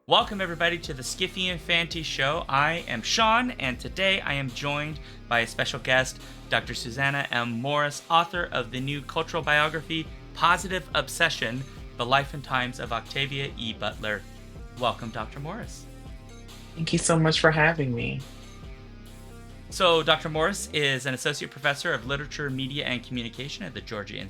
Welcome everybody to the Skiffy and Fanty Show. I am Shaun, and today I am joined by a special guest, Dr. Susana M. Morris, author of the new cultural biography, Positive Obsession, The Life and Times of Octavia E. Butler. Welcome, Dr. Morris. Thank you so much for having me. So, Dr. Morris is an associate professor of literature, media, and communication at the Georgia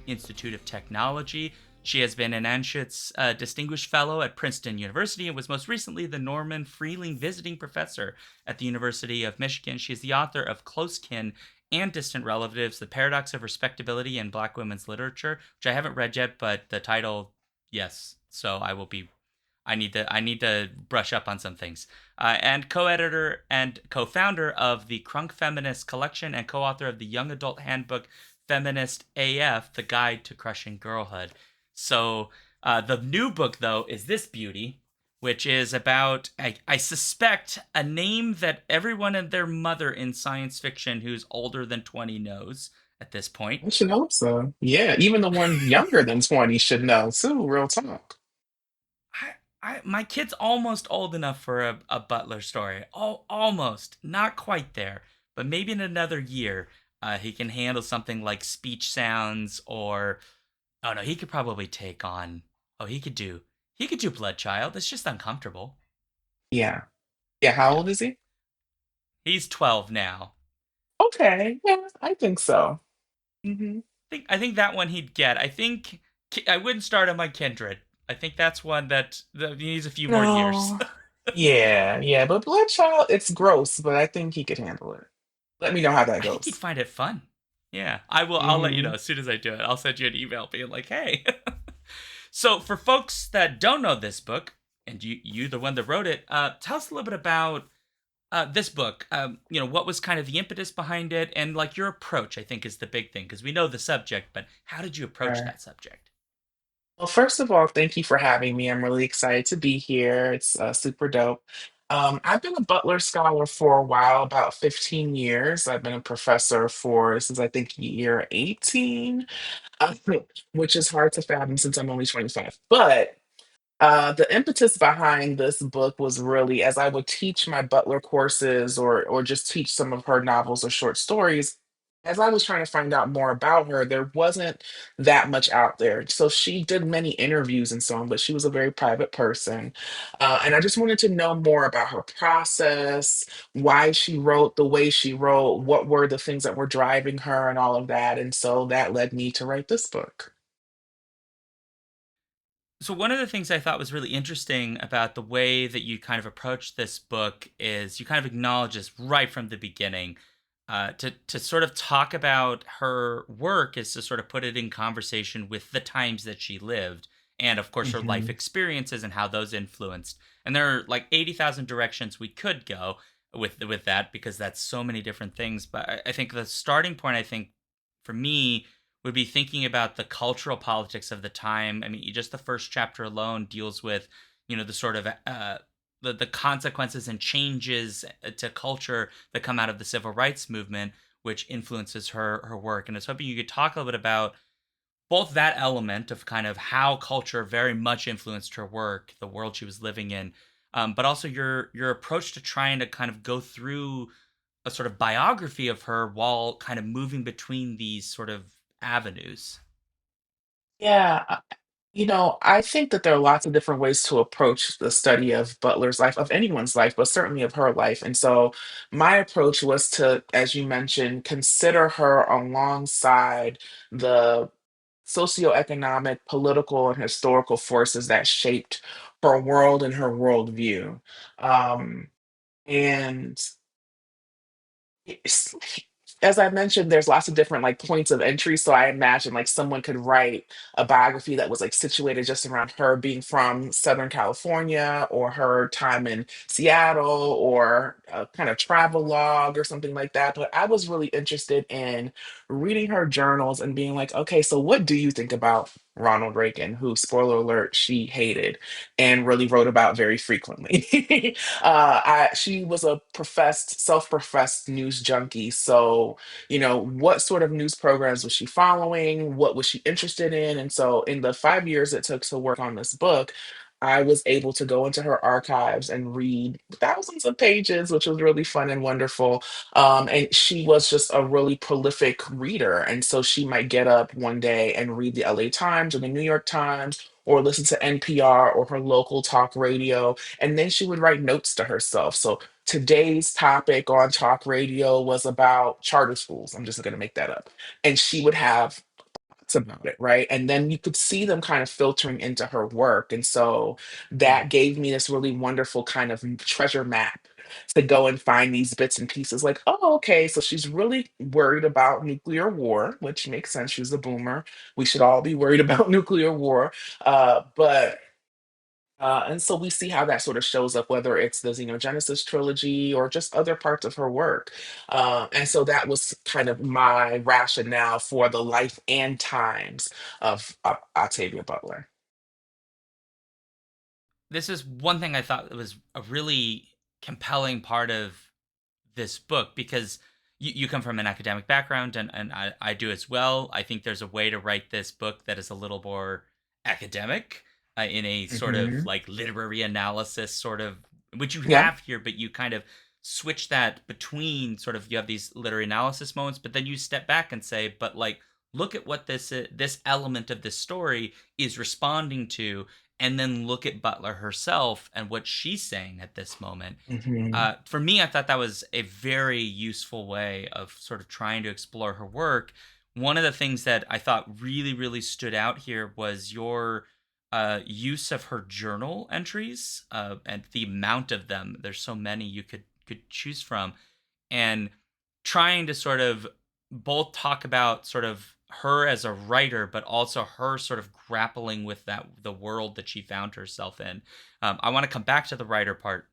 Institute of Technology. She has been an Anschutz Distinguished Fellow at Princeton University and was most recently the Norman Freeling Visiting Professor at the University of Michigan. She is the author of Close Kin and Distant Relatives, The Paradox of Respectability in Black Women's Literature, which I haven't read yet, but the title, yes. So I need to brush up on some things. And co-editor and co-founder of the Crunk Feminist Collection and co-author of the Young Adult Handbook Feminist AF, The Guide to Crushing Girlhood. So the new book, though, is this beauty, which is about, I suspect, a name that everyone and their mother in science fiction who's older than 20 knows at this point. I should hope so. Yeah, even the one younger than 20 should know too, real talk. My kid's almost old enough for a Butler story. Almost. Not quite there. But maybe in another year, he can handle something like speech sounds or... Oh no, he could probably take on. Oh, he could do Blood Child. It's just uncomfortable. Yeah. Yeah, how Yeah, old is he? he's 12 now. Okay, yeah, I think so. Hmm. I think that one he'd get. I think I wouldn't start on my Kindred. I think that's one that needs a few more years. No. Yeah, yeah, but Bloodchild, it's gross, but I think he could handle it. Let me know how that I think he'd goes. find it fun. Yeah, I will. I'll let you know Hmm. as soon as I do it. I'll send you an email being like, "Hey." So for folks that don't know this book, and you the one that wrote it, tell us a little bit about this book. What was kind of the impetus behind it, and like your approach. I think is the big thing because we know the subject, but how did you approach Sure. that subject? Well, first of all, thank you for having me. I'm really excited to be here. It's super dope. I've been a Butler scholar for a while, about 15 years. I've been a professor for, since I think year 18, uh, which is hard to fathom since I'm only 25. But the impetus behind this book was really as I would teach my Butler courses or just teach some of her novels or short stories. As I was trying to find out more about her, there wasn't that much out there. So she did many interviews and so on, but she was a very private person. And I just wanted to know more about her process, why she wrote the way she wrote, what were the things that were driving her, and all of that. And so that led me to write this book. So one of the things I thought was really interesting about the way that you kind of approach this book is you kind of acknowledge this right from the beginning. To sort of talk about her work is to sort of put it in conversation with the times that she lived, and of course her life Hmm. experiences and how those influenced. And there are like 80,000 directions we could go with that because that's so many different things. But I think the starting point, I think, for me would be thinking about the cultural politics of the time. I mean, just the first chapter alone deals with, the sort of the consequences and changes to culture that come out of the civil rights movement, which influences her work. And I was hoping you could talk a little bit about both that element of kind of how culture very much influenced her work, the world she was living in, but also your approach to trying to kind of go through a sort of biography of her while kind of moving between these sort of avenues. Yeah, I think that there are lots of different ways to approach the study of Butler's life, of anyone's life, but certainly of her life. And so my approach was to, as you mentioned, consider her alongside the socioeconomic, political, and historical forces that shaped her world and her worldview. Um, and as I mentioned, there's lots of different like points of entry. So I imagine like someone could write a biography that was like situated just around her being from Southern California or her time in Seattle or a kind of travel log or something like that. But I was really interested in reading her journals and being like, okay, so what do you think about Ronald Reagan, who, spoiler alert, she hated and really wrote about very frequently? She was a self-professed news junkie. So, what sort of news programs was she following? What was she interested in? And so, in the 5 years it took to work on this book, I was able to go into her archives and read thousands of pages, which was really fun and wonderful. And she was just a really prolific reader. And so she might get up one day and read the LA Times or the New York Times or listen to NPR or her local talk radio. And then she would write notes to herself. So today's topic on talk radio was about charter schools. I'm just going to make that up. And she would have about it, right? And then you could see them kind of filtering into her work. And so that gave me this really wonderful kind of treasure map to go and find these bits and pieces like, oh, okay, so she's really worried about nuclear war, which makes sense. She's a boomer. We should all be worried about nuclear war. But and so we see how that sort of shows up, whether it's the Xenogenesis trilogy or just other parts of her work. And so that was kind of my rationale for the life and times of Octavia Butler. This is one thing I thought was a really compelling part of this book because you come from an academic background and I do as well. I think there's a way to write this book that is a little more academic in a sort of Hmm. like literary analysis sort of, which you Yeah. have here, but you kind of switch that between sort of you have these literary analysis moments, but then you step back and say, but like, look at what this element of this story is responding to, and then look at Butler herself and what she's saying at this moment. Hmm. For me, I thought that was a very useful way of sort of trying to explore her work. One of the things that I thought really, really stood out here was your use of her journal entries and the amount of them. There's so many you could choose from, and trying to sort of both talk about sort of her as a writer, but also her sort of grappling with that the world that she found herself in. I want to come back to the writer part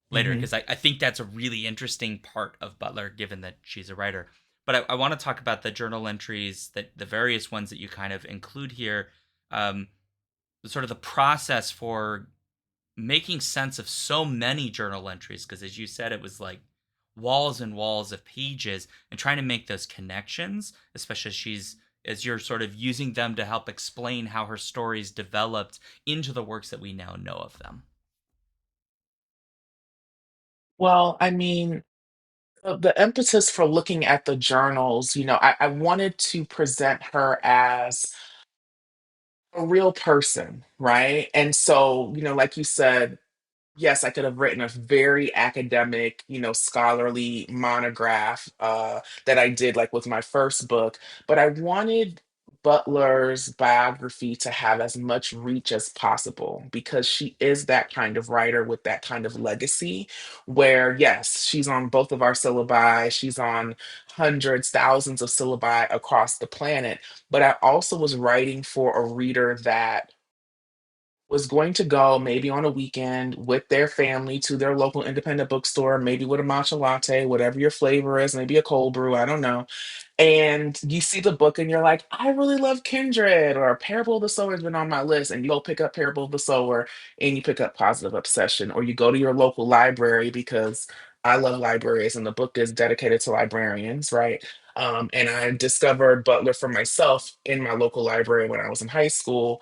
later Hmm. because I think that's a really interesting part of Butler, given that she's a writer. But I want to talk about the journal entries, that the various ones that you kind of include here, um, sort of the process for making sense of so many journal entries. Because as you said, it was like walls and walls of pages, and trying to make those connections, especially as you're sort of using them to help explain how her stories developed into the works that we now know of them. Well, I mean, the impetus for looking at the journals, I wanted to present her as a real person, right? And so, like you said, yes, I could have written a very academic, scholarly monograph that I did like with my first book, but I wanted Butler's biography to have as much reach as possible because she is that kind of writer with that kind of legacy where, yes, she's on both of our syllabi, she's on hundreds, thousands of syllabi across the planet, but I also was writing for a reader that was going to go maybe on a weekend with their family to their local independent bookstore, maybe with a matcha latte, whatever your flavor is, maybe a cold brew, I don't know, and you see the book and you're like, I really love Kindred or Parable of the Sower has been on my list. And you go pick up Parable of the Sower and you pick up Positive Obsession, or you go to your local library because I love libraries and the book is dedicated to librarians, right? And I discovered Butler for myself in my local library when I was in high school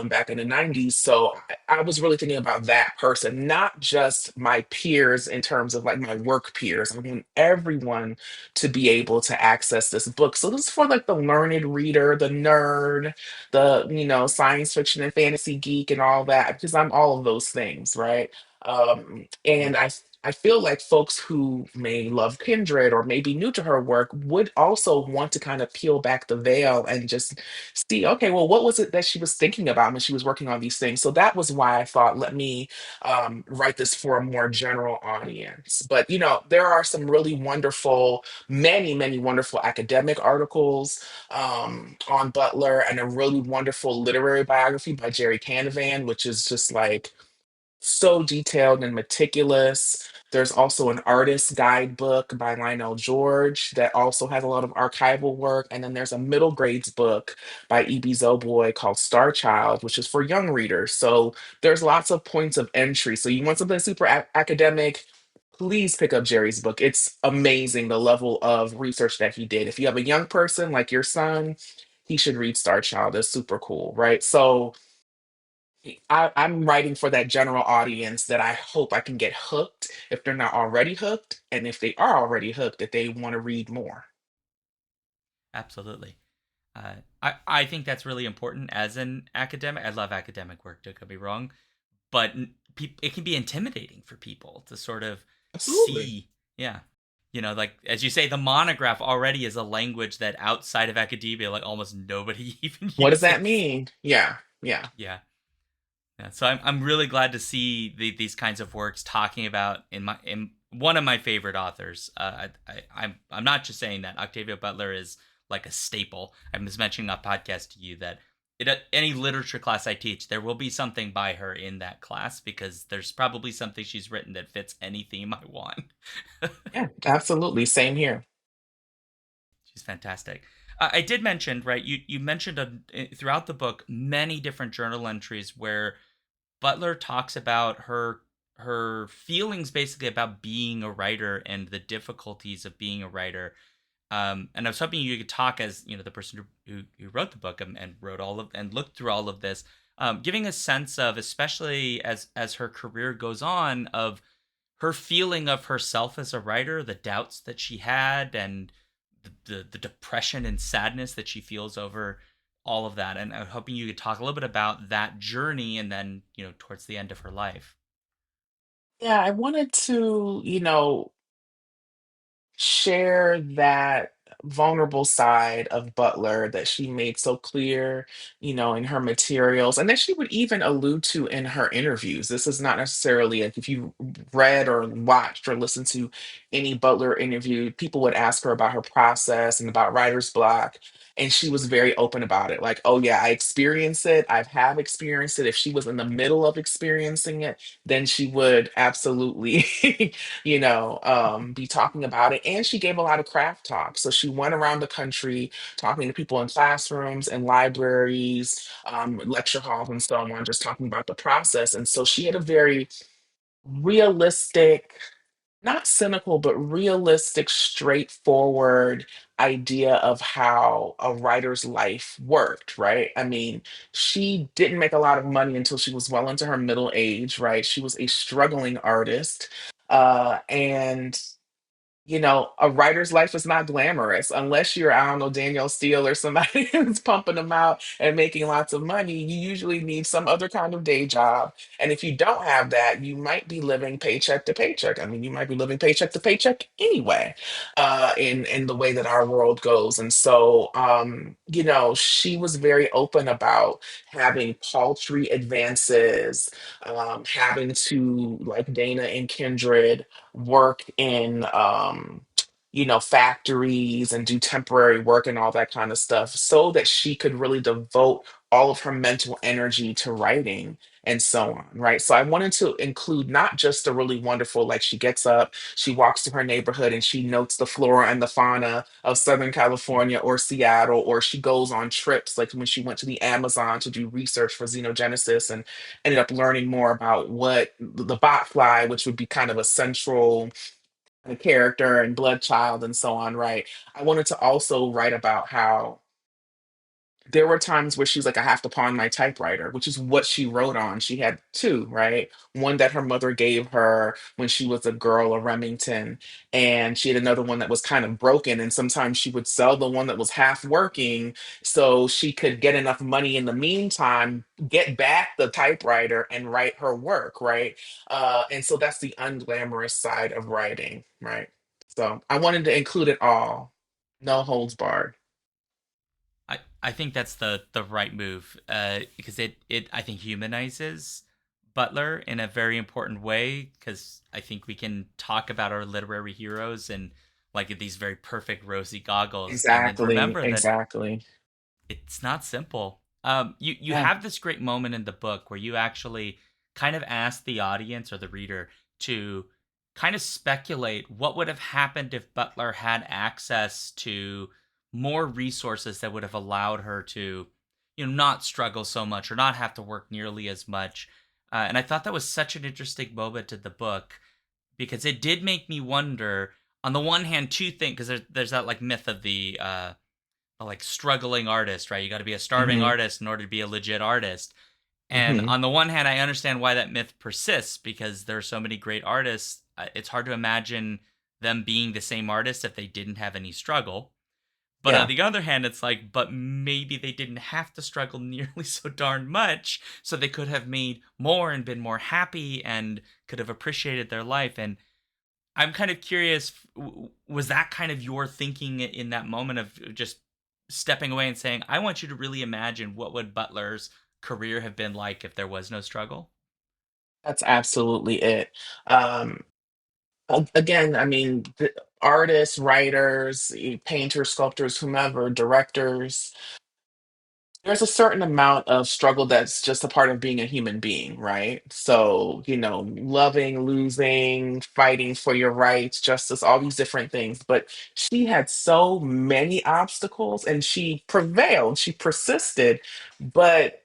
back in the 90s. So I was really thinking about that person, not just my peers in terms of like my work peers. I want everyone to be able to access this book. So this is for like the learned reader, the nerd, the science fiction and fantasy geek and all that, because I'm all of those things, right? And I I feel like folks who may love Kindred or may be new to her work would also want to kind of peel back the veil and just see, okay, well, what was it that she was thinking about when she was working on these things? So that was why I thought, let me write this for a more general audience. But, there are some really wonderful, many, many wonderful academic articles on Butler, and a really wonderful literary biography by Jerry Canavan, which is just like so detailed and meticulous. There's also an artist guidebook by Lionel George that also has a lot of archival work. And then there's a middle grades book by E.B. Zoboy called Star Child, which is for young readers. So there's lots of points of entry. So you want something super academic, please pick up Jerry's book. It's amazing the level of research that he did. If you have a young person like your son, he should read Star Child. It's super cool, right? So I'm writing for that general audience that I hope I can get hooked if they're not already hooked, and if they are already hooked, that they want to read more. Absolutely. I think that's really important as an academic. I love academic work, don't get me wrong, but it can be intimidating for people to sort of Absolutely. see, yeah. Like as you say, the monograph already is a language that outside of academia, like almost nobody even What does that uses. mean? Yeah, yeah. Yeah. Yeah, so I'm really glad to see these kinds of works talking about in one of my favorite authors. I'm not just saying that Octavia Butler is like a staple. I was mentioning a podcast to you that any literature class I teach, there will be something by her in that class because there's probably something she's written that fits any theme I want. Yeah, absolutely. Same here. She's fantastic. I did mention, right? You mentioned throughout the book many different journal entries where Butler talks about her feelings basically about being a writer and the difficulties of being a writer. And I was hoping you could talk as the person who wrote the book and wrote all of and looked through all of this, giving a sense of, especially as her career goes on, of her feeling of herself as a writer, the doubts that she had, and the depression and sadness that she feels over all of that. And I'm hoping you could talk a little bit about that journey and then, towards the end of her life. Yeah, I wanted to, share that vulnerable side of Butler that she made so clear, in her materials, and that she would even allude to in her interviews. This is not necessarily like if you read or watched or listened to any Butler interview, people would ask her about her process and about writer's block. And she was very open about it. Like, oh yeah, I experience it. Have experienced it. If she was in the middle of experiencing it, then she would absolutely be talking about it. And she gave a lot of craft talk. So she went around the country talking to people in classrooms and libraries, lecture halls, and so on, just talking about the process. And so she had a very realistic, not cynical, but realistic, straightforward idea of how a writer's life worked, right? I mean, she didn't make a lot of money until she was well into her middle age, right? She was a struggling artist. And a writer's life is not glamorous unless you're, I don't know, Danielle Steele or somebody who's pumping them out and making lots of money. You usually need some other kind of day job. And if you don't have that, you might be living paycheck to paycheck. I mean, you might be living paycheck to paycheck anyway, in the way that our world goes. And so, she was very open about having paltry advances, having to, like Dana and Kindred, work in factories and do temporary work and all that kind of stuff so that she could really devote all of her mental energy to writing and so on, right? So I wanted to include not just the really wonderful, like she gets up, she walks to her neighborhood and she notes the flora and the fauna of Southern California or Seattle, or she goes on trips, like when she went to the Amazon to do research for xenogenesis and ended up learning more about what the botfly, which would be kind of a central character, and blood child and so on, right? I wanted to also write about how there were times where she's like, I have to pawn my typewriter, which is what she wrote on. She had two, right? One that her mother gave her when she was a girl of Remington, and she had another one that was kind of broken. And sometimes she would sell the one that was half working so she could get enough money in the meantime, get back the typewriter and write her work, right? And so that's the unglamorous side of writing, right? So I wanted to include it all, no holds barred. I think that's the right move, because it I think humanizes Butler in a very important way, because I think we can talk about our literary heroes and like these very perfect rosy goggles, and then Exactly, remember that exactly. it's not simple. You Yeah, have this great moment in the book where you actually kind of ask the audience or the reader to kind of speculate what would have happened if Butler had access to more resources that would have allowed her to, not struggle so much or not have to work nearly as much. And I thought that was such an interesting moment in the book because it did make me wonder. On the one hand, two things, because there's that like myth of the like struggling artist, right? You got to be a starving hmm artist in order to be a legit artist. And hmm on the one hand, I understand why that myth persists because there are so many great artists. It's hard to imagine them being the same artist if they didn't have any struggle. But on yeah. the other hand, it's like, but maybe they didn't have to struggle nearly so darn much, so they could have made more and been more happy and could have appreciated their life. And I'm kind of curious, was that kind of your thinking in that moment of just stepping away and saying, I want you to really imagine what would Butler's career have been like if there was no struggle? That's absolutely it. Um, Again, I mean, the artists, writers, painters, sculptors, whomever, directors, there's a certain amount of struggle that's just a part of being a human being, right? So, loving, losing, fighting for your rights, justice, all these different things. But she had so many obstacles and she prevailed, she persisted, but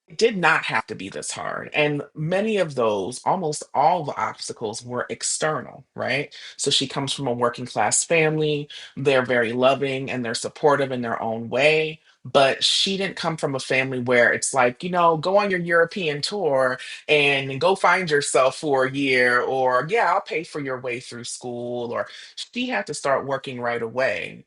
it did not have to be this hard. And many of those, almost all the obstacles were external, right? So she comes from a working class family. They're very loving and they're supportive in their own way. But she didn't come from a family where it's like, go on your European tour and go find yourself for a year, or yeah, I'll pay for your way through school. Or she had to start working right away.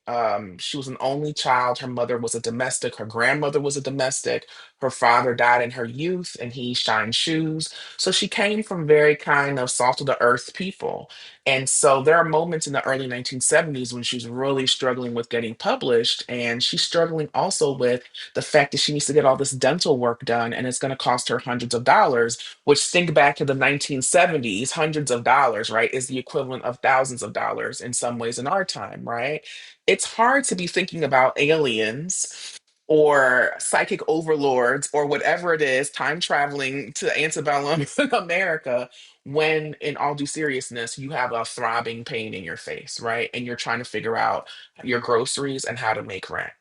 She was an only child. Her mother was a domestic, her grandmother was a domestic, her father died in her youth and he shined shoes. So she came from very kind of salt of the earth people. And so there are moments in the early 1970s when she's really struggling with getting published. And she's struggling also with the fact that she needs to get all this dental work done and it's going to cost her hundreds of dollars, which think back to the 1970s, hundreds of dollars, right, is the equivalent of thousands of dollars in some ways in our time, right? It's hard to be thinking about aliens or psychic overlords or whatever it is, time traveling to antebellum America, when in all due seriousness, you have a throbbing pain in your face, right? And you're trying to figure out your groceries and how to make rent.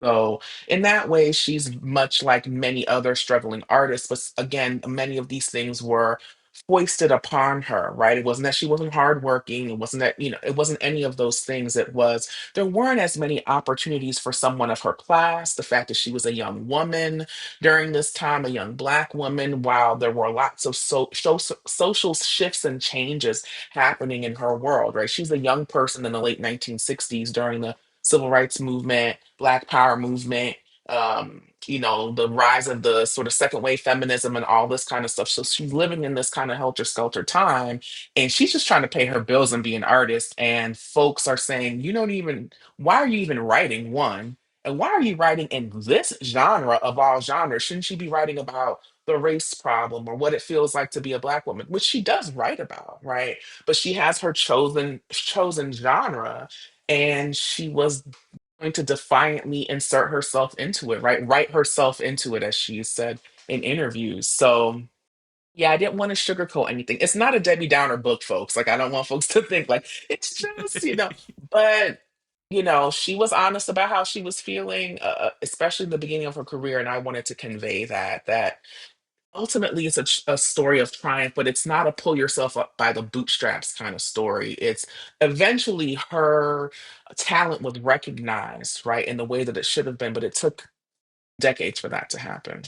So, in that way, she's much like many other struggling artists. But again, many of these things were foisted upon her, right? It wasn't that she wasn't hardworking. It wasn't that, it wasn't any of those things. It was, there weren't as many opportunities for someone of her class. The fact that she was a young woman during this time, a young Black woman, while there were lots of social shifts and changes happening in her world, right? She's a young person in the late 1960s during the civil rights movement, Black Power movement, the rise of the sort of second wave feminism and all this kind of stuff. So she's living in this kind of helter skelter time, and she's just trying to pay her bills and be an artist. And folks are saying, you don't even, why are you even writing one? And why are you writing in this genre of all genres? Shouldn't she be writing about the race problem or what it feels like to be a Black woman, which she does write about, right? But she has her chosen genre, and she was going to defiantly insert herself into it, right? Write herself into it, as she said in interviews. So, yeah, I didn't want to sugarcoat anything. It's not a Debbie Downer book, folks. Like, I don't want folks to think like it's just, but, she was honest about how she was feeling, especially in the beginning of her career. And I wanted to convey that. ultimately it's a story of triumph, but it's not a pull yourself up by the bootstraps kind of story. It's eventually her talent was recognized, right, in the way that it should have been, but it took decades for that to happen.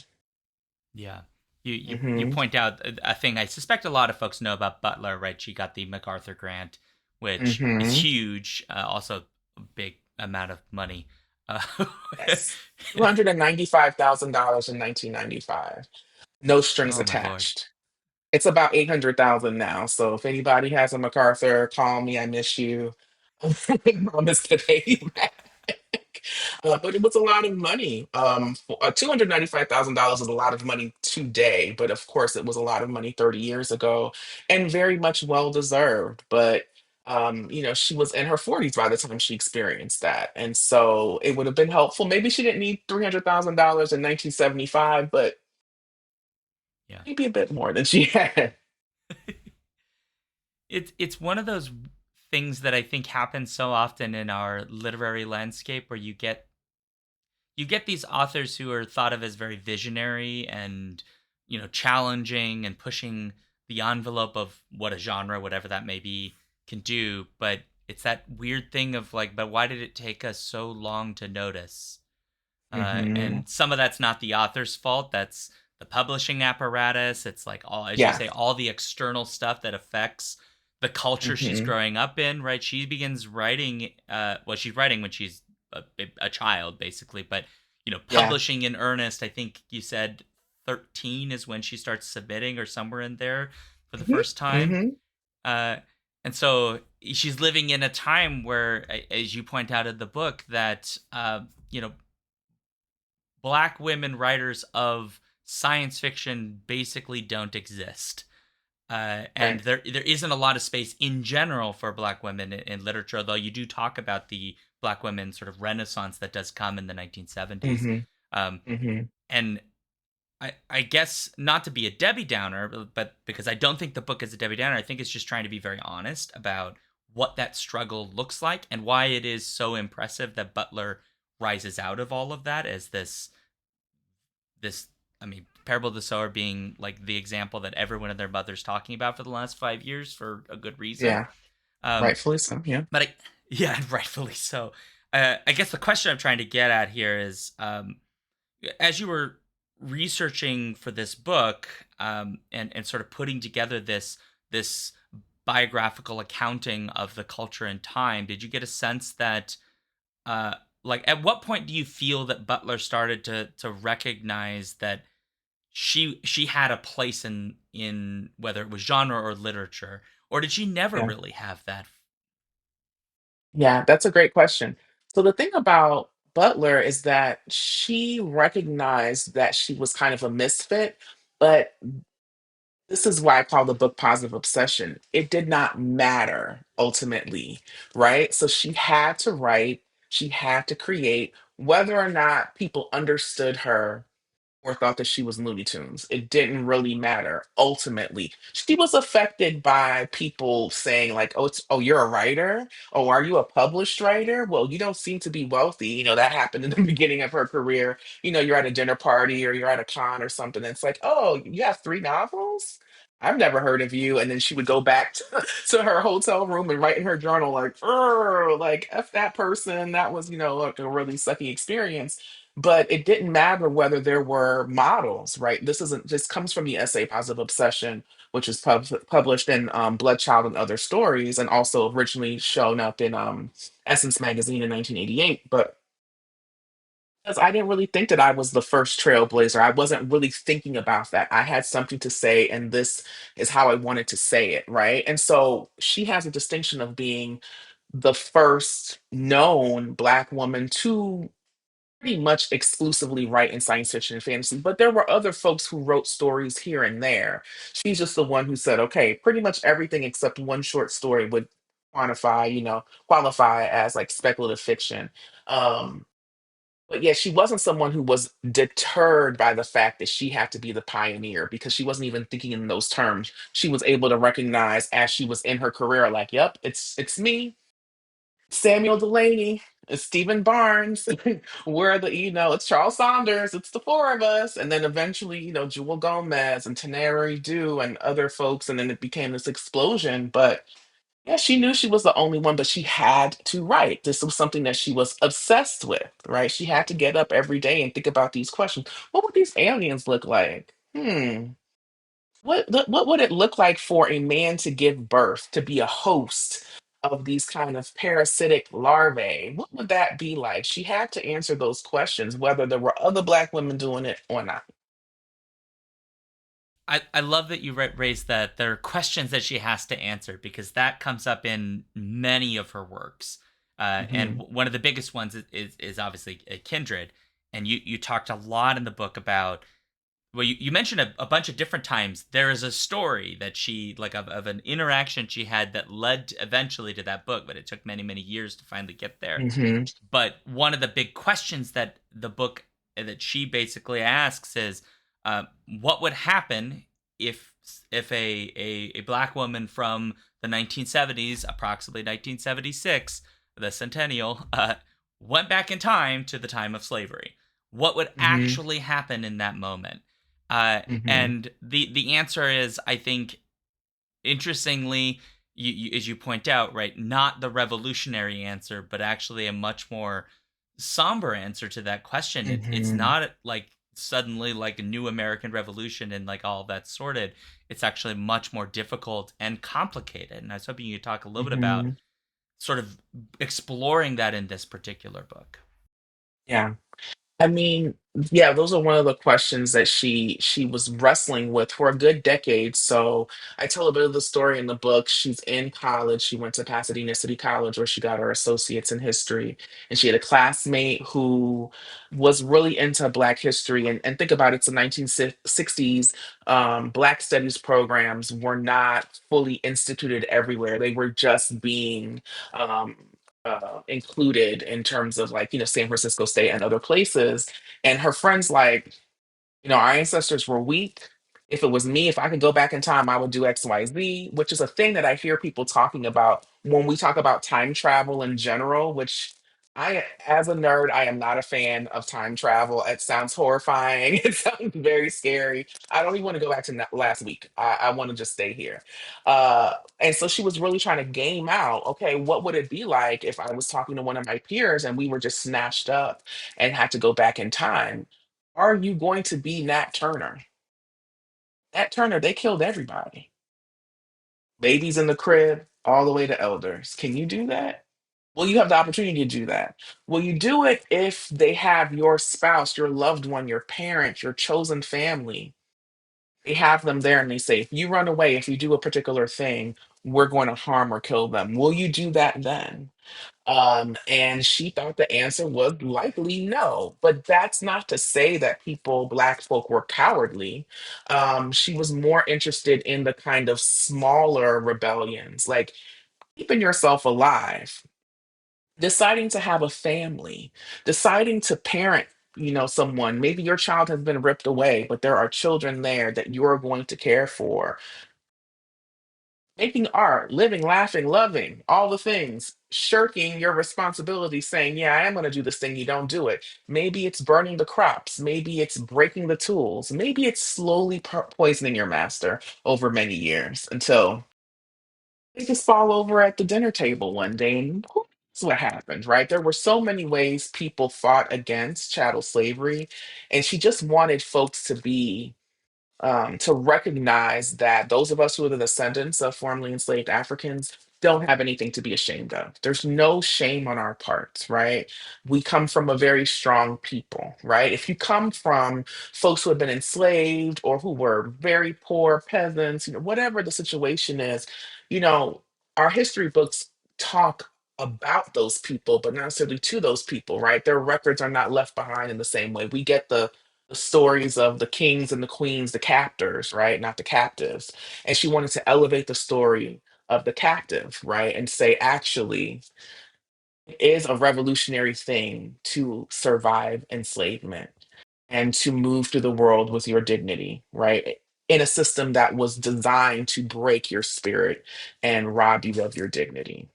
Yeah. You Hmm. point out a thing I suspect a lot of folks know about Butler, right? She got the MacArthur grant, which is Hmm. huge. Also, a big amount of money. Uh, Yes. $295,000 in 1995. No strings oh my lord. attached. It's about 800,000 now. So if anybody has a MacArthur, call me. I miss you. Promise to pay you back. But it was a lot of money. $295,000 is a lot of money today, but of course it was a lot of money 30 years ago, and very much well deserved. But she was in her 40s by the time she experienced that, and so it would have been helpful. Maybe she didn't need $300,000 in 1975, but Yeah. maybe a bit more than she had. It's one of those things that I think happens so often in our literary landscape where you get these authors who are thought of as very visionary and challenging and pushing the envelope of what a genre, whatever that may be, can do, but it's that weird thing of like, but why did it take us so long to notice? Hmm. And some of that's not the author's fault. That's the publishing apparatus. It's like all, as you Yeah. say, all the external stuff that affects the culture she's Hmm. growing up in. Right? She begins writing. Well, she's writing when she's a child, basically. But Yeah. publishing in earnest. I think you said 13 is when she starts submitting, or somewhere in there for the Hmm. first time. Hmm. Uh, and so she's living in a time where, as you point out in the book, that black women writers of science fiction basically don't exist. And Right. there isn't a lot of space in general for black women in literature, though you do talk about the black women sort of renaissance that does come in the 1970s. Hmm. Um, Hmm. and I guess not to be a Debbie Downer, but because I don't think the book is a Debbie Downer, I think it's just trying to be very honest about what that struggle looks like and why it is so impressive that Butler rises out of all of that as this I mean, Parable of the Sower being like the example that everyone and their mother's talking about for the last 5 years for a good reason. Yeah. Um, Rightfully so. Yeah. but yeah, rightfully so. I guess the question I'm trying to get at here is, as you were researching for this book, and sort of putting together this biographical accounting of the culture and time, did you get a sense that uh, like at what point do you feel that Butler started to recognize that she had a place in whether it was genre or literature, or did she never Yeah. really have that? Yeah. That's a great question. So the thing about Butler is that she recognized that she was kind of a misfit, but this is why I call the book Positive Obsession. It did not matter ultimately, right? So she had to write, she had to create, whether or not people understood her or thought that she was Looney Tunes. It didn't really matter ultimately. She was affected by people saying like, "Oh, oh, you're a writer? Oh, are you a published writer? Well, you don't seem to be wealthy." That happened in the beginning of her career. You're at a dinner party or you're at a con or something. And it's like, "Oh, you have three novels? I've never heard of you." And then she would go back to her hotel room and write in her journal like, "Oh, like F that person. That was, like a really sucky experience." But it didn't matter whether there were models, right? This comes from the essay Positive Obsession, which is published in Bloodchild and Other Stories, and also originally shown up in Essence magazine in 1988. But because I didn't really think that I was the first trailblazer, I wasn't really thinking about that. I had something to say, and this is how I wanted to say it, right? And so she has a distinction of being the first known Black woman to pretty much exclusively write in science fiction and fantasy, but there were other folks who wrote stories here and there. She's just the one who said, okay, pretty much everything except one short story would qualify as like speculative fiction. Um, but yeah, she wasn't someone who was deterred by the fact that she had to be the pioneer because she wasn't even thinking in those terms. She was able to recognize as she was in her career, like, yep, it's me. Samuel Delaney, it's Stephen Barnes. We're the, it's Charles Saunders, it's the four of us. And then eventually, Jewel Gomez and Taneri Dew and other folks. And then it became this explosion. But yeah, she knew she was the only one, but she had to write. This was something that she was obsessed with, right? She had to get up every day and think about these questions. What would these aliens look like? What would it look like for a man to give birth, to be a host of these kind of parasitic larvae? What would that be like? She had to answer those questions, whether there were other Black women doing it or not. I love that you raised that there are questions that she has to answer because that comes up in many of her works. And Hmm. one of the biggest ones is obviously Kindred. And you talked a lot in the book about, well, you mentioned a bunch of different times there is a story that she, like, of an interaction she had that led eventually to that book, but it took many, many years to finally get there. Hmm. But one of the big questions that the book that she basically asks is, what would happen if a black woman from the 1970s, approximately 1976, the centennial, went back in time to the time of slavery? What would Hmm. actually happen in that moment? Hmm. And the answer is, I think, interestingly, as you point out, right, not the revolutionary answer, but actually a much more somber answer to that question. It's Hmm. not like suddenly like a new American Revolution and like all that's sorted. It's actually much more difficult and complicated. And I was hoping you could talk a little bit about Hmm. sort of exploring that in this particular book. Yeah. I mean, yeah, those are one of the questions that she was wrestling with for a good decade. So I tell a bit of the story in the book. She's in college. She went to Pasadena City College where she got her associates in history. And she had a classmate who was really into Black history. And think about it, it's the 1960s. Black studies programs were not fully instituted everywhere. They were just being um, included in terms of, like, San Francisco State and other places. And her friends, like, our ancestors were weak. If it was me, if I could go back in time, I would do XYZ, which is a thing that I hear people talking about when we talk about time travel in general, which as a nerd, I am not a fan of time travel. It sounds horrifying. It sounds very scary. I don't even want to go back to last week. I want to just stay here. And so she was really trying to game out, okay, what would it be like if I was talking to one of my peers and we were just snatched up and had to go back in time? Are you going to be Nat Turner? Nat Turner, they killed everybody. Babies in the crib, all the way to elders. Can you do that? Well, you have the opportunity to do that. Will you do it if they have your spouse, your loved one, your parent, your chosen family? They have them there and they say, if you run away, if you do a particular thing, we're going to harm or kill them. Will you do that then? And she thought the answer was likely no. But that's not to say that Black folk, were cowardly. She was more interested in the kind of smaller rebellions, like keeping yourself alive, deciding to have a family, deciding to parent. Someone, maybe your child has been ripped away, but there are children there that you're going to care for, making art, living, laughing, loving, all the things, shirking your responsibility, saying, yeah, I am going to do this thing, you don't do it. Maybe it's burning the crops. Maybe it's breaking the tools. Maybe it's slowly poisoning your master over many years until they just fall over at the dinner table one day. And who knows what happened, right? There were so many ways people fought against chattel slavery. And she just wanted folks to recognize that those of us who are the descendants of formerly enslaved Africans don't have anything to be ashamed of. There's no shame on our parts, right? We come from a very strong people, right? If you come from folks who have been enslaved or who were very poor peasants, whatever the situation is, you know, our history books talk about those people, but not necessarily to those people, right? Their records are not left behind in the same way. We get the stories of the kings and the queens, the captors, right? Not the captives. And she wanted to elevate the story of the captive, right? And say, actually, it is a revolutionary thing to survive enslavement and to move through the world with your dignity, right? In a system that was designed to break your spirit and rob you of your dignity.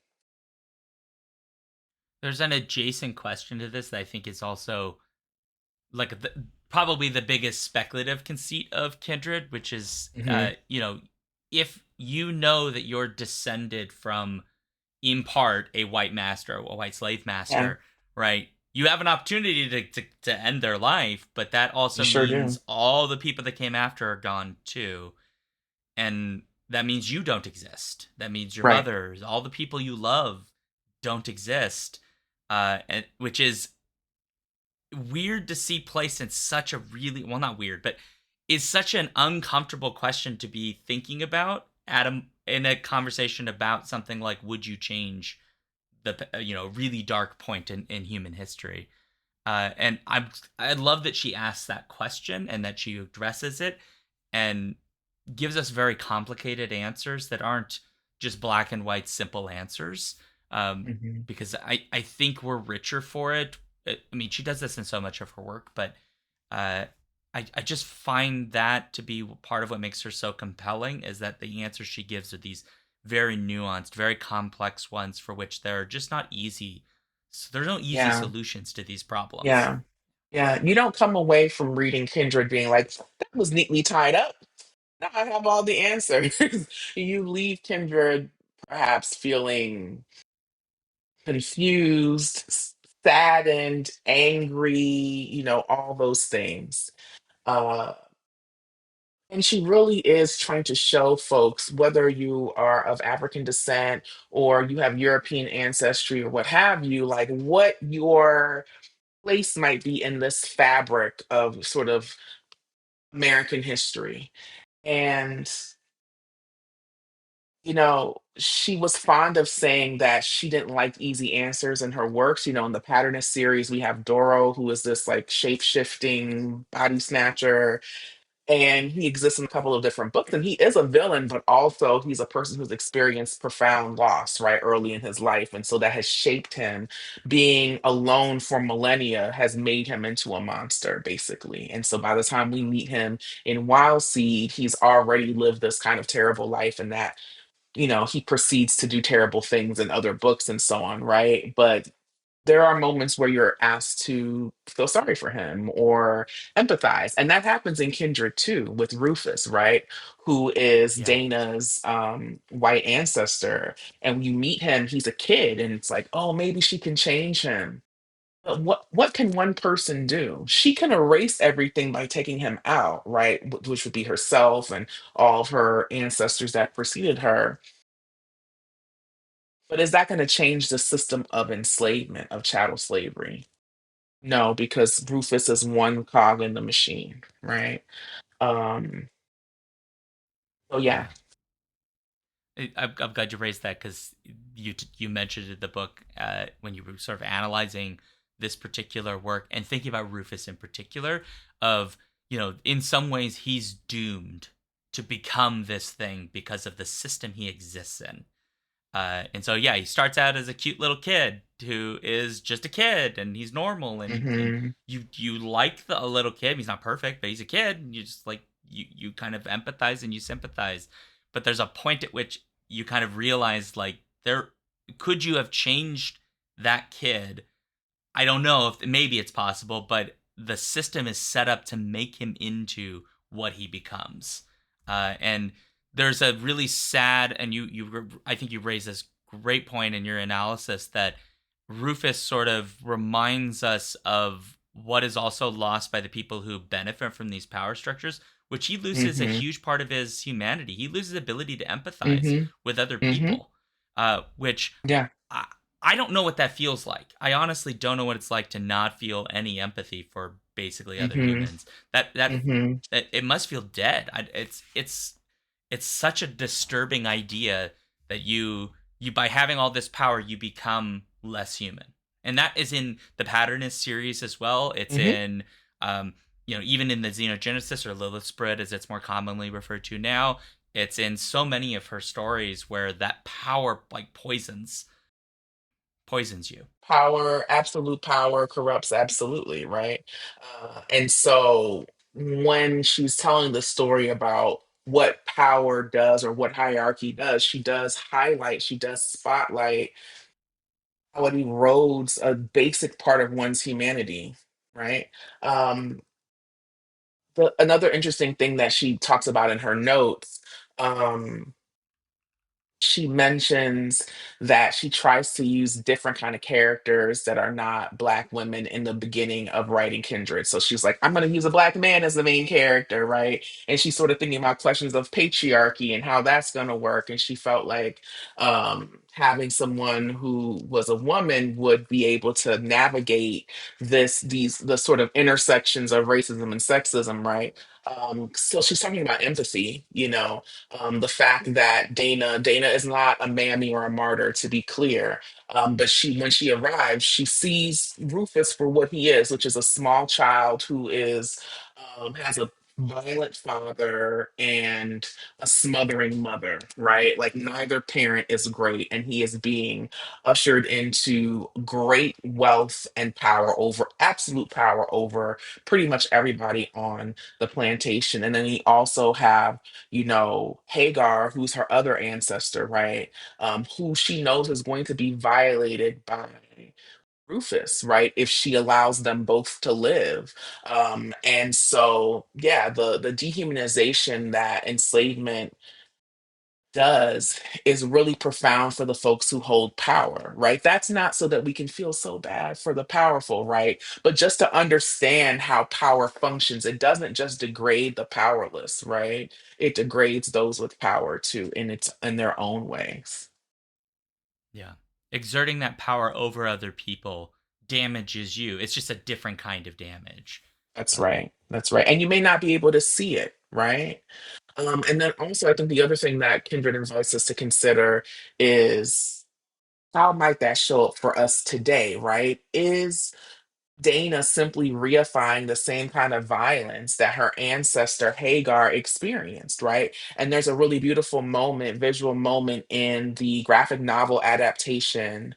There's an adjacent question to this that I think is also probably the biggest speculative conceit of kindred, which is, Hmm. if you know that you're descended from, in part, a white master, a white slave Yeah, master, right? You have an opportunity to end their life, but that you also sure means do. all the people that came after are gone too. And that means you don't exist. That means your Right. mother, all the people you love don't exist. Which is weird to see placed in such a really, well, not weird, but is such an uncomfortable question to be thinking about in a conversation about something like, would you change the really dark point in human history? And I love that she asks that question and that she addresses it and gives us very complicated answers that aren't just black and white simple answers. um, Hmm. because I think we're richer for it. I mean, she does this in so much of her work, but uh, I just find that to be part of what makes her so compelling, is that the answers she gives are these very nuanced, very complex ones for which there are just not easy. So there's no easy Yeah, solutions to these problems. yeah, yeah. You don't come away from reading Kindred being like, that was neatly tied up. Now I have all the answers. You leave Kindred perhaps feeling confused, saddened, angry, all those things. Uh, and she really is trying to show folks, whether you are of African descent or you have European ancestry or what have you, like what your place might be in this fabric of sort of American history. And she was fond of saying that she didn't like easy answers in her works. In the Patternist series, we have Doro, who is this like shape shifting body snatcher, and he exists in a couple of different books. And he is a villain, but also he's a person who's experienced profound loss right early in his life. And so that has shaped him. Being alone for millennia has made him into a monster, basically. And so by the time we meet him in Wild Seed, he's already lived this kind of terrible life, and that he proceeds to do terrible things in other books and so on, right? But there are moments where you're asked to feel sorry for him or empathize. And that happens in Kindred too, with Rufus, right? Who is Yeah. Dana's white ancestor. And when you meet him, he's a kid, and it's like, oh, maybe she can change him. But what can one person do? She can erase everything by taking him out, right? Which would be herself and all of her ancestors that preceded her. But is that going to change the system of enslavement, of chattel slavery? No, because Rufus is one cog in the machine, right? Um, so yeah. Yeah. I'm glad you raised that, because you mentioned in the book, when you were sort of analyzing this particular work and thinking about Rufus in particular, of, in some ways he's doomed to become this thing because of the system he exists in. And so, yeah, he starts out as a cute little kid who is just a kid, and he's normal, and Hmm. you like a little kid. He's not perfect, but he's a kid, and you just like, you kind of empathize and you sympathize. But there's a point at which you kind of realize, like, there could you have changed that kid? I don't know, if maybe it's possible, but the system is set up to make him into what he becomes. And there's a really sad, and I think you raised this great point in your analysis, that Rufus sort of reminds us of what is also lost by the people who benefit from these power structures, which he loses a Hmm. huge part of his humanity. He loses the ability to empathize Hmm. with other Hmm. people, which Yeah. I, I don't know what that feels like. I honestly don't know what it's like to not feel any empathy for basically other Hmm. humans. That Hmm. it must feel dead. It's such a disturbing idea that you by having all this power you become less human. And that is in the Patternist series as well. It's Hmm. in, um, even in the Xenogenesis, or Lilith Spread as it's more commonly referred to now. It's in so many of her stories where that power like poisons you. Power, absolute power corrupts absolutely, right? And so when she's telling the story about what power does or what hierarchy does, she does highlight, she does spotlight how it erodes a basic part of one's humanity, right? Um, another interesting thing that she talks about in her notes, um, she mentions that she tries to use different kind of characters that are not black women in the beginning of writing Kindred. So she's like, I'm going to use a black man as the main character, right? And she's sort of thinking about questions of patriarchy and how that's going to work. And she felt like having someone who was a woman would be able to navigate the sort of intersections of racism and sexism, right? So she's talking about empathy, the fact that Dana is not a mammy or a martyr, to be clear. But when she arrives, she sees Rufus for what he is, which is a small child who has a violent father and a smothering mother, right? Like neither parent is great, and he is being ushered into great wealth and power over absolute power over pretty much everybody on the plantation. And then we also have, Hagar, who's her other ancestor, right? Who she knows is going to be violated by Rufus, right? If she allows them both to live. And so, yeah, the dehumanization that enslavement does is really profound for the folks who hold power, right? That's not so that we can feel so bad for the powerful, right? But just to understand how power functions. It doesn't just degrade the powerless, right? It degrades those with power too in their own ways. Yeah. Exerting that power over other people damages you. It's just a different kind of damage. That's Um, right. That's right. And you may not be able to see it, right? And then also, I think the other thing that Kindred invites us to consider is how might that show up for us today, right? Is Dana simply reifying the same kind of violence that her ancestor Hagar experienced, right? And there's a really beautiful moment, visual moment in the graphic novel adaptation